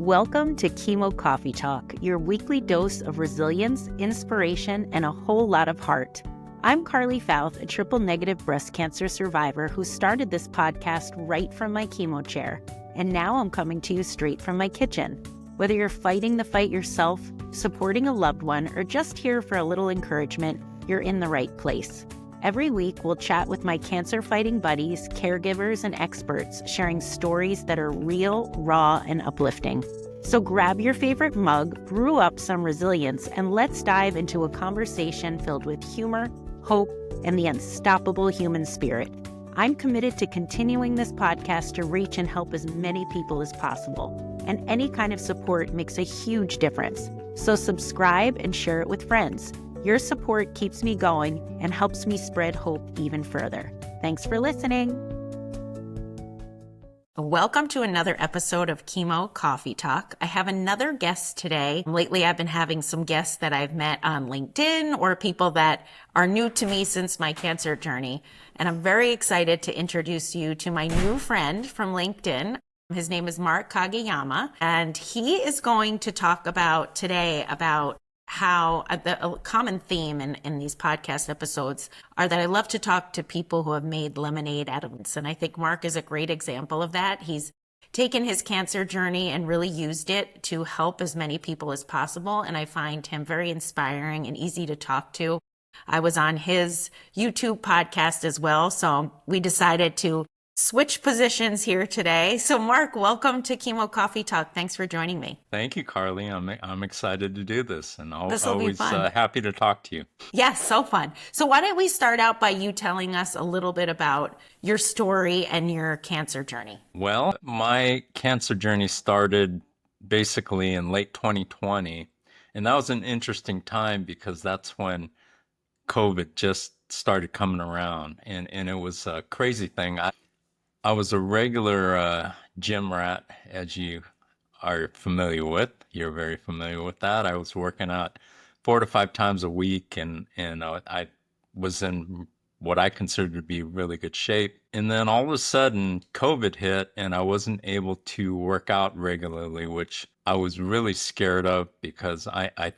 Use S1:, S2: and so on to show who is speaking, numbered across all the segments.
S1: Welcome to Chemo Coffee Talk, your weekly dose of resilience, inspiration, and a whole lot of heart. I'm Carly Fouth, a triple-negative breast cancer survivor who started this podcast right from my chemo chair, and now I'm coming to you straight from my kitchen. Whether you're fighting the fight yourself, supporting a loved one, or just here for a little encouragement, you're in the right place. Every week, we'll chat with my cancer-fighting buddies, caregivers, and experts, sharing stories that are real, raw, and uplifting. So grab your favorite mug, brew up some resilience, and let's dive into a conversation filled with humor, hope, and the unstoppable human spirit. I'm committed to continuing this podcast to reach and help as many people as possible. And any kind of support makes a huge difference. So subscribe and share it with friends. Your support keeps me going and helps me spread hope even further. Thanks for listening. Welcome to another episode of Chemo Coffee Talk. I have another guest today. Lately, I've been having some guests that I've met on LinkedIn or people that are new to me since my cancer journey. And I'm very excited to introduce you to my new friend from LinkedIn. His name is Mark Kageyama, and he is going to talk about today about how a common theme in these podcast episodes are that I love to talk to people who have made lemonade out of it. And I think Mark is a great example of that. He's taken his cancer journey and really used it to help as many people as possible. And I find him very inspiring and easy to talk to. I was on his YouTube podcast as well. So we decided to switch positions here today. So Mark, welcome to Chemo Coffee Talk. Thanks for joining me.
S2: Thank you, Carly. I'm excited to do this, and
S1: always
S2: happy to talk to you.
S1: Yes, so fun. So why don't we start out by you telling us a little bit about your story and your cancer journey?
S2: Well, my cancer journey started basically in late 2020, and that was an interesting time because that's when COVID just started coming around, and it was a crazy thing. I was a regular gym rat, as you are familiar with. You're very familiar with that. I was working out 4 to 5 times a week, and I was in what I considered to be really good shape. And then all of a sudden, COVID hit, and I wasn't able to work out regularly, which I was really scared of because I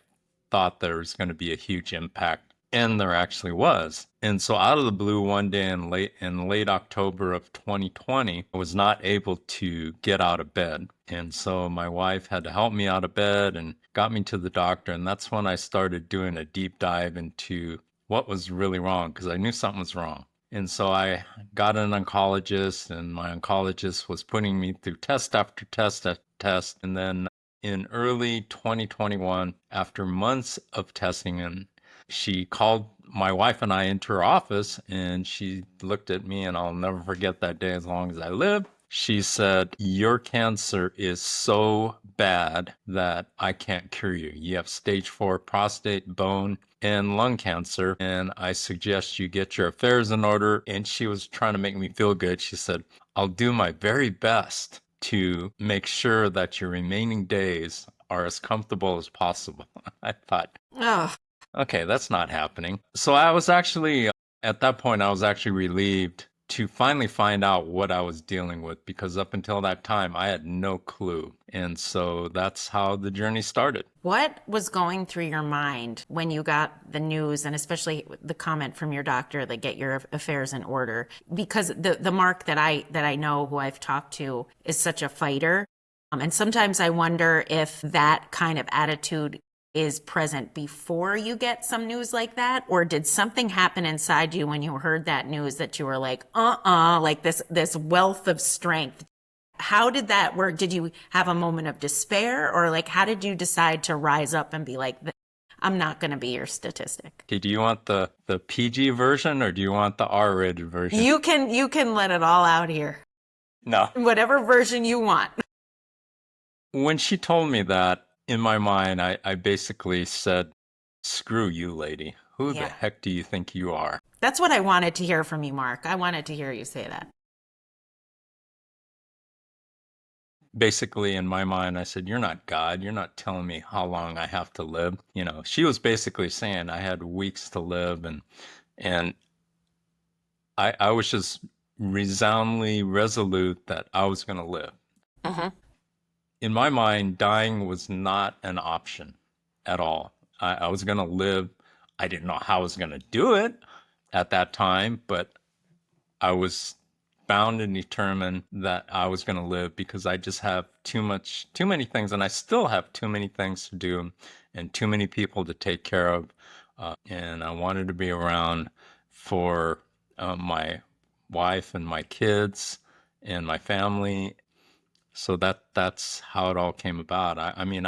S2: thought there was going to be a huge impact. And there actually was. And so out of the blue one day in late October of 2020, I was not able to get out of bed. And so my wife had to help me out of bed and got me to the doctor. And that's when I started doing a deep dive into what was really wrong, because I knew something was wrong. And so I got an oncologist, and my oncologist was putting me through test after test after test. And then in early 2021, after months of testing, and she called my wife and I into her office, and she looked at me, and I'll never forget that day as long as I live. She said, "Your cancer is so bad that I can't cure you. You have stage 4 prostate, bone, and lung cancer, and I suggest you get your affairs in order." And she was trying to make me feel good. She said, "I'll do my very best to make sure that your remaining days are as comfortable as possible." I thought,
S1: Oh,
S2: okay, that's not happening. So I was actually, at that point, I was actually relieved to finally find out what I was dealing with, because up until that time, I had no clue. And so that's how the journey started.
S1: what was going through your mind when you got the news, and especially the comment from your doctor that get your affairs in order? Because the Mark that I know, who I've talked to, is such a fighter. And sometimes I wonder if that kind of attitude is present before you get some news like that, or did something happen inside you when you heard that news that you were like, like this wealth of strength? How did that work? Did you have a moment of despair, or like, how did you decide to rise up and be like, I'm not going to be your statistic?
S2: Okay, do you want the PG version, or do you want the R-rated version?
S1: You can let it all out here.
S2: No.
S1: Whatever version you want.
S2: When she told me that, in my mind, I basically said, "Screw you, lady. Who the heck do you think you are?"
S1: That's what I wanted to hear from you, Mark. I wanted to hear you say that.
S2: Basically, in my mind, I said, "You're not God. You're not telling me how long I have to live." You know, she was basically saying I had weeks to live, and I was just resoundingly resolute that I was going to live.
S1: Mm-hmm.
S2: in my mind, dying was not an option at all. I was going to live. I didn't know how I was going to do it at that time, but I was bound and determined that I was going to live because I just have too many things, and I still have too many things to do and too many people to take care of. And I wanted to be around for my wife and my kids and my family. So that's how it all came about. I mean,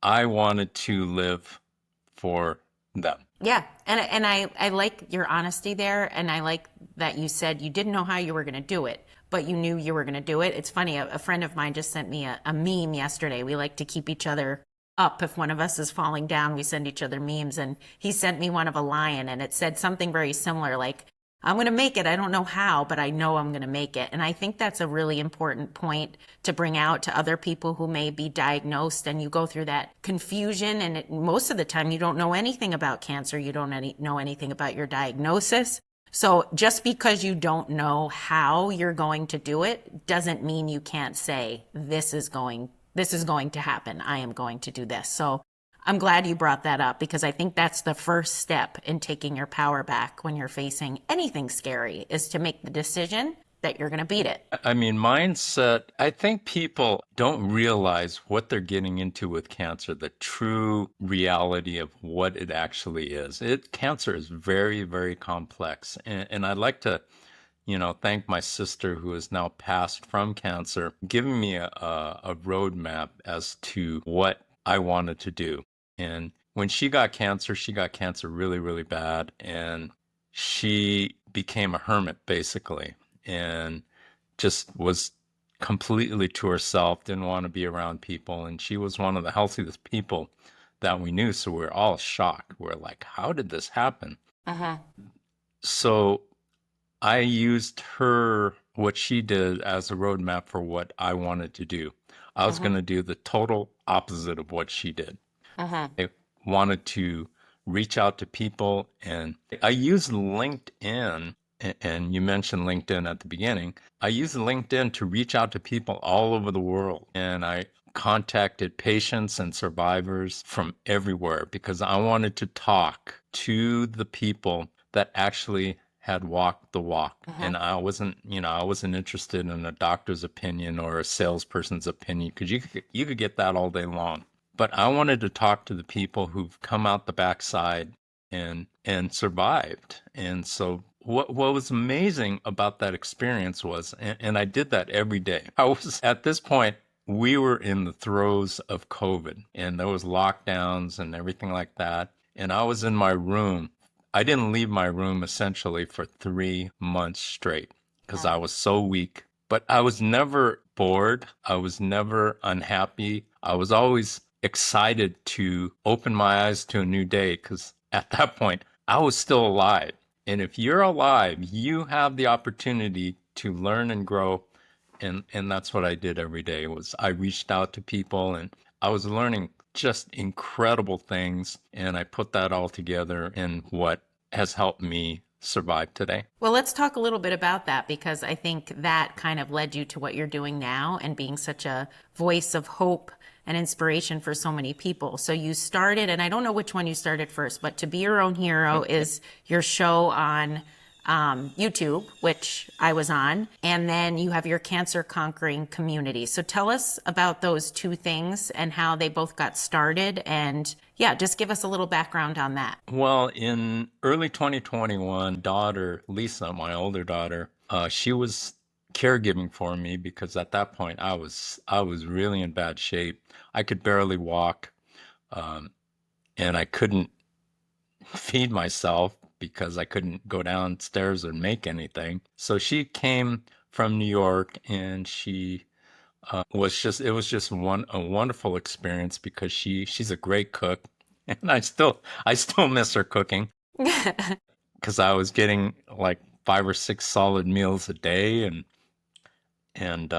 S2: I wanted to live for them.
S1: Yeah. And I like your honesty there. And I like that you said you didn't know how you were going to do it, but you knew you were going to do it. It's funny. A friend of mine just sent me a meme yesterday. We like to keep each other up. If one of us is falling down, we send each other memes. And he sent me one of a lion, and it said something very similar, like, I'm going to make it. I don't know how, but I know I'm going to make it. And I think that's a really important point to bring out to other people who may be diagnosed, and you go through that confusion. And most of the time, you don't know anything about cancer. You don't know anything about your diagnosis. So just because you don't know how you're going to do it doesn't mean you can't say, this is going to happen. I am going to do this. So I'm glad you brought that up, because I think that's the first step in taking your power back when you're facing anything scary, is to make the decision that you're going to beat it.
S2: I mean, mindset, I think people don't realize what they're getting into with cancer, the true reality of what it actually is. Cancer is very, very complex. And I'd like to, thank my sister who is now passed from cancer, giving me a roadmap as to what I wanted to do. And when she got cancer really, really bad. And she became a hermit, basically, and just was completely to herself, didn't want to be around people. And she was one of the healthiest people that we knew. So we're all shocked. We're like, how did this happen?
S1: Uh-huh.
S2: So I used what she did as a roadmap for what I wanted to do. I was going to do the total opposite of what she did. I wanted to reach out to people, and I used LinkedIn. And you mentioned LinkedIn at the beginning. I used LinkedIn to reach out to people all over the world. And I contacted patients and survivors from everywhere because I wanted to talk to the people that actually had walked the walk. And I wasn't interested in a doctor's opinion or a salesperson's opinion, because you could get that all day long. But I wanted to talk to the people who've come out the backside and survived. And so what was amazing about that experience was, and I did that every day. I was at this point, we were in the throes of COVID, and there was lockdowns and everything like that. And I was in my room. I didn't leave my room essentially for 3 months straight because I was so weak. But I was never bored. I was never unhappy. I was always excited to open my eyes to a new day, because at that point, I was still alive. And if you're alive, you have the opportunity to learn and grow. And that's what I did every day. Was I reached out to people, and I was learning just incredible things. And I put that all together in what has helped me survive today.
S1: Well, let's talk a little bit about that, because I think that kind of led you to what you're doing now and being such a voice of hope and inspiration for so many people. So you started, and I don't know which one you started first, but To Be Your Own Hero is your show on YouTube, which I was on, and then you have your Cancer Conquering Community. So tell us about those two things and how they both got started, and yeah, just give us a little background on that.
S2: Well, in early 2021, daughter Lisa, my older daughter, she was caregiving for me, because at that point I was really in bad shape. I could barely walk, and I couldn't feed myself because I couldn't go downstairs and make anything. So she came from New York, and she it was just a wonderful experience, because she's a great cook, and I still miss her cooking, because I was getting like 5 or 6 solid meals a day. And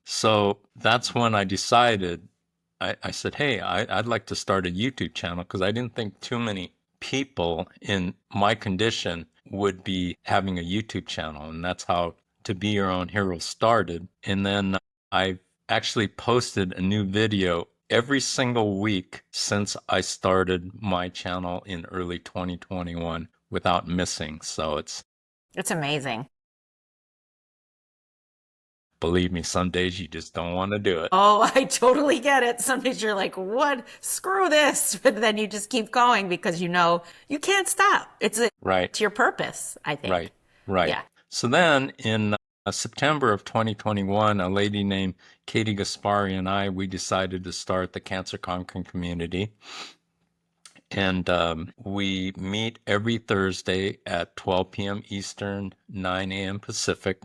S2: so that's when I decided. I said, hey, I'd like to start a YouTube channel, because I didn't think too many people in my condition would be having a YouTube channel. And that's how To Be Your Own Hero started. And then I actually posted a new video every single week since I started my channel in early 2021 without missing. So
S1: It's amazing.
S2: believe me, some days you just don't want to do it.
S1: Oh, I totally get it. Some days you're like, what? Screw this. But then you just keep going because you know you can't stop.
S2: Right,
S1: It's your purpose, I think.
S2: right, right.
S1: Yeah.
S2: So then in September of 2021, a lady named Katie Gaspari and we decided to start the Cancer Conquering Community. And we meet every Thursday at 12 p.m. Eastern, 9 a.m. Pacific.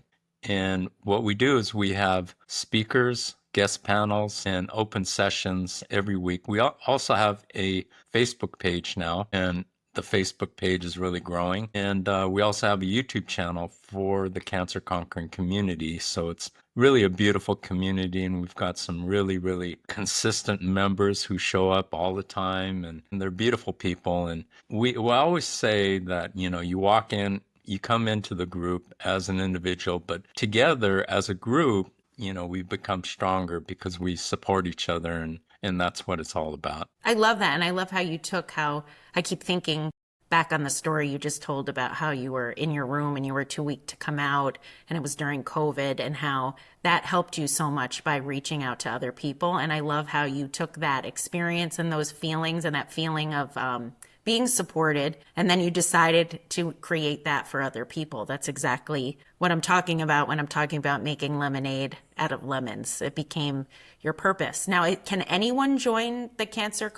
S2: And what we do is we have speakers, guest panels, and open sessions every week. We also have a Facebook page now, and the Facebook page is really growing. And we also have a YouTube channel for the Cancer Conquering Community. So it's really a beautiful community, and we've got some really, really consistent members who show up all the time, and they're beautiful people. And we always say that, you walk in, you come into the group as an individual, but together as a group, we become stronger because we support each other, and that's what it's all about.
S1: I love that. And I love how you took how I keep thinking back on the story you just told about how you were in your room and you were too weak to come out, and it was during COVID, and how that helped you so much by reaching out to other people. And I love how you took that experience and those feelings and that feeling of being supported, and then you decided to create that for other people. That's exactly what I'm talking about when I'm talking about making lemonade out of lemons. It became your purpose. Now, can anyone join the Cancer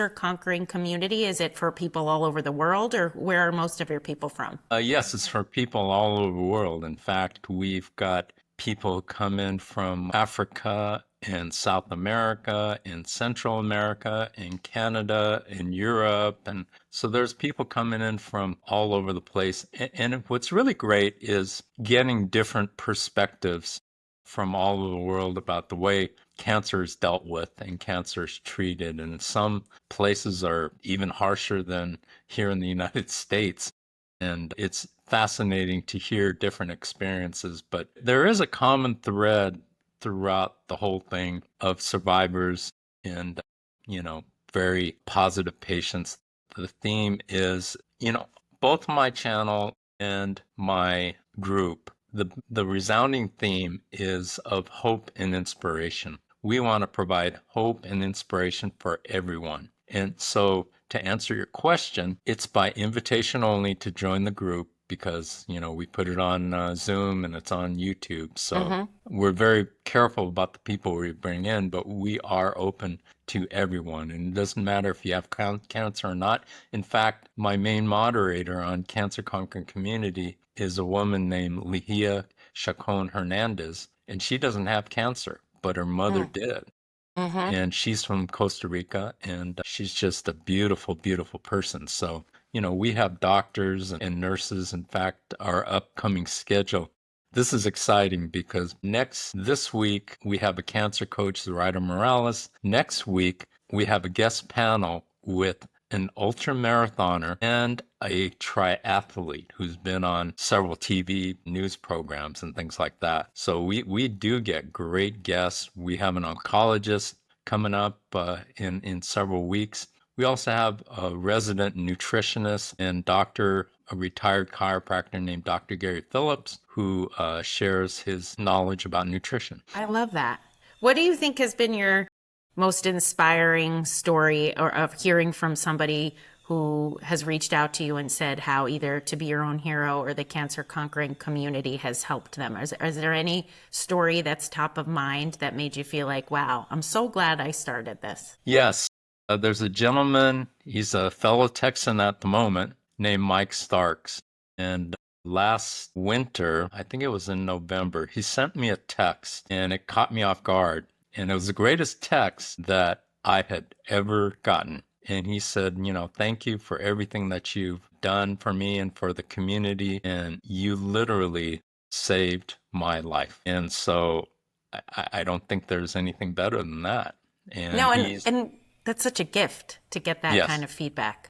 S1: Conquering Community? Is it for people all over the world, or where are most of your people from?
S2: Yes, it's for people all over the world. In fact, we've got people come in from Africa and South America and Central America and Canada and Europe. And so there's people coming in from all over the place. And what's really great is getting different perspectives from all over the world about the way cancer is dealt with and cancer is treated. And some places are even harsher than here in the United States. And it's fascinating to hear different experiences, but there is a common thread throughout the whole thing of survivors and, very positive patients. The theme is, both my channel and my group, the resounding theme is of hope and inspiration. We want to provide hope and inspiration for everyone. And so to answer your question, it's by invitation only to join the group because, we put it on Zoom and it's on YouTube. So we're very careful about the people we bring in, but we are open to everyone. And it doesn't matter if you have cancer or not. In fact, my main moderator on Cancer Conquering Community is a woman named Lihia Chacon Hernandez, and she doesn't have cancer, but her mother did. And she's from Costa Rica, and she's just a beautiful, beautiful person. So, we have doctors and nurses. In fact, our upcoming schedule, this is exciting because this week, we have a cancer coach, Zoraida Morales. Next week, we have a guest panel with an ultra marathoner and a triathlete who's been on several TV news programs and things like that. So we do get great guests. We have an oncologist coming up in several weeks. We also have a resident nutritionist and a retired chiropractor named Dr. Gary Phillips, who shares his knowledge about nutrition.
S1: I love that. What do you think has been your most inspiring story, or of hearing from somebody who has reached out to you and said how either to be your own hero or the Cancer Conquering Community has helped them? Is there any story that's top of mind that made you feel like, wow, I'm so glad I started this?
S2: Yes. There's a gentleman, he's a fellow Texan at the moment, named Mike Starks. And last winter, I think it was in November, he sent me a text and it caught me off guard. And it was the greatest text that I had ever gotten. And he said, thank you for everything that you've done for me and for the community. And you literally saved my life. And so I don't think there's anything better than that. And
S1: No, and that's such a gift to get that
S2: yes,
S1: kind of feedback.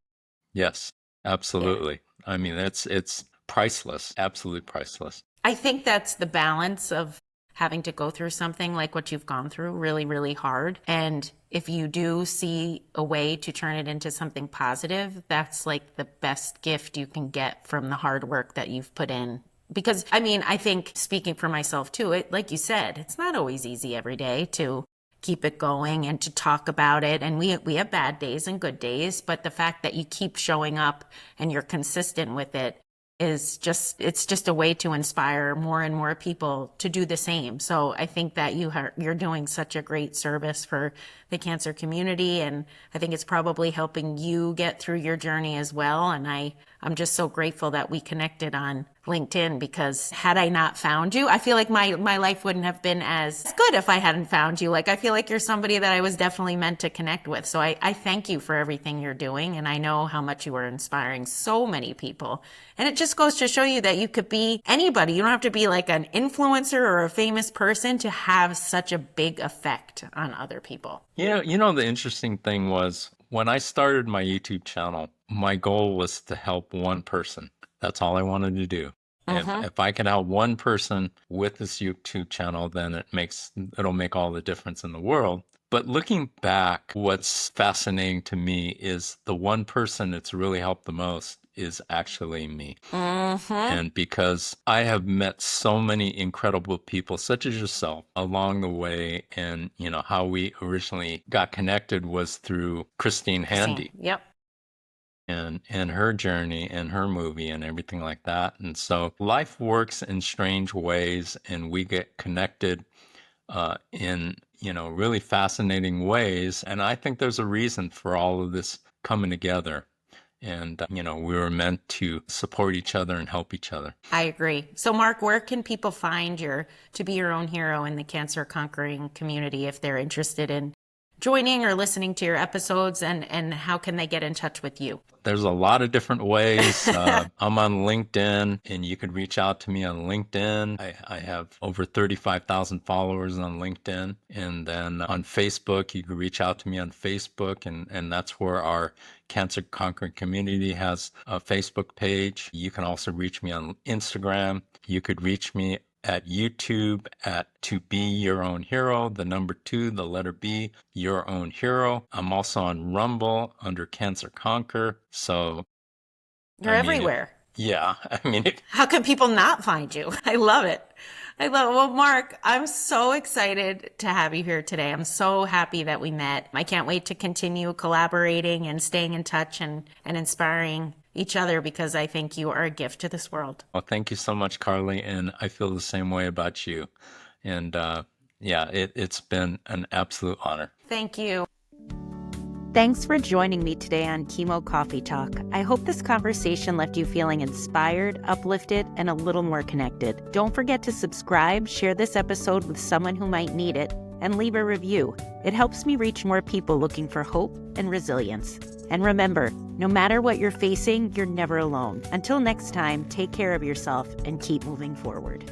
S2: yes,
S1: Yeah.
S2: absolutely. I mean, it's priceless, absolutely priceless.
S1: I think that's the balance of having to go through something like what you've gone through, really, really hard. And if you do see a way to turn it into something positive, that's like the best gift you can get from the hard work that you've put in. Because, I mean, I think speaking for myself too, like you said, it's not always easy every day to keep it going and to talk about it. And we have bad days and good days, but the fact that you keep showing up and you're consistent with it is it's just a way to inspire more and more people to do the same. So I think that you're doing such a great service for the cancer community, and I think it's probably helping you get through your journey as well. And I'm just so grateful that we connected on LinkedIn, because had I not found you, I feel like my life wouldn't have been as good if I hadn't found you. Like, I feel like you're somebody that I was definitely meant to connect with. So I thank you for everything you're doing. And I know how much you are inspiring so many people. And it just goes to show you that you could be anybody. You don't have to be like an influencer or a famous person to have such a big effect on other people.
S2: You know, the interesting thing was when I started my YouTube channel, my goal was to help one person. That's all I wanted to do. If I can help one person with this YouTube channel, then it'll make all the difference in the world. But looking back, what's fascinating to me is the one person it's really helped the most is actually me. And because I have met so many incredible people, such as yourself, along the way, and you know how we originally got connected was through Christine Handy.
S1: Yep.
S2: And her journey and her movie and everything like that. And so life works in strange ways, and we get connected in, you know, really fascinating ways. And I think there's a reason for all of this coming together. And, you know, we were meant to support each other and help each other.
S1: I agree. So, Mark, where can people find to be your own hero in the cancer conquering community if they're interested in joining or listening to your episodes, and how can they get in touch with you?
S2: There's a lot of different ways. I'm on LinkedIn, and you could reach out to me on LinkedIn. I have over 35,000 followers on LinkedIn. And then on Facebook, you can reach out to me on Facebook, and that's where our Cancer Conquering Community has a Facebook page. You can also reach me on Instagram. You could reach me at YouTube at To Be Your Own Hero, the number 2, the letter B, Your Own Hero. I'm also on Rumble under Cancer Conquer. So
S1: you're everywhere.
S2: How
S1: can people not find you? I love it. Well, Mark, I'm so excited to have you here today. I'm so happy that we met. I can't wait to continue collaborating and staying in touch and inspiring each other, because I think you are a gift to this world.
S2: Well, thank you so much, Carly. And I feel the same way about you. And it's been an absolute honor.
S1: Thank you.
S3: Thanks for joining me today on Chemo Coffee Talk. I hope this conversation left you feeling inspired, uplifted, and a little more connected. Don't forget to subscribe, share this episode with someone who might need it, and leave a review. It helps me reach more people looking for hope and resilience. And remember, no matter what you're facing, you're never alone. Until next time, take care of yourself and keep moving forward.